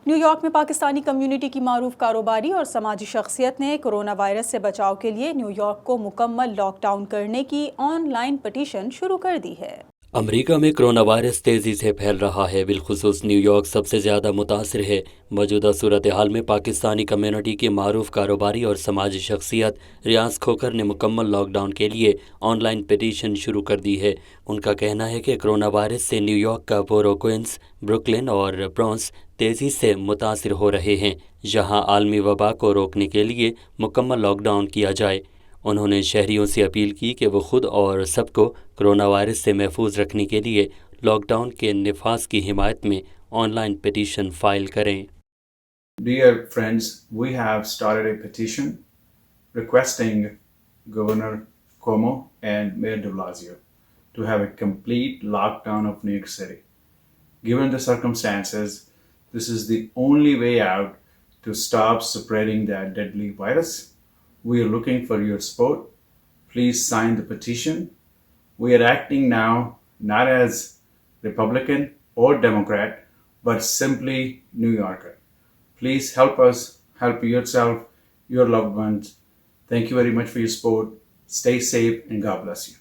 New York میں Pakistani community کی معروف کاروباری اور سماجی شخصیت نے کرونا وائرس سے بچاؤ کے لیے نیو یارک کو مکمل لاک ڈاؤن کرنے کی آن لائن پٹیشن شروع کر دی ہے۔ امریکہ میں کرونا وائرس تیزی سے پھیل رہا ہے، بالخصوص نیو یارک سب سے زیادہ متاثر ہے۔ موجودہ صورتحال میں پاکستانی کمیونٹی کی معروف کاروباری اور سماجی شخصیت ریاض کھوکھر نے مکمل لاک ڈاؤن کے لیے آن لائن پٹیشن شروع کر دی ہے۔ ان کا کہنا ہے کہ کرونا وائرس سے نیو یارک کا بورو کوئنز، بروکلن اور برونکس تیزی سے متاثر ہو رہے ہیں، جہاں عالمی وبا کو روکنے کے لیے مکمل لاک ڈاؤن کیا جائے۔ انہوں نے شہریوں سے اپیل کی کہ وہ خود اور سب کو کرونا وائرس سے محفوظ رکھنے کے لیے لاک ڈاؤن کے نفاذ کی حمایت میں آن لائن پٹیشن فائل کریں۔ Dear friends, we have started a petition requesting Governor Cuomo and Mayor de Blasio to have a complete lockdown of New York City. Given the circumstances, this is the only way out to stop spreading that deadly virus. We are looking for your support. Please sign the petition. We are acting now not as Republican or Democrat, but simply New Yorker. Please help us, help yourself, your loved ones. Thank you very much for your support. Stay safe and God bless you.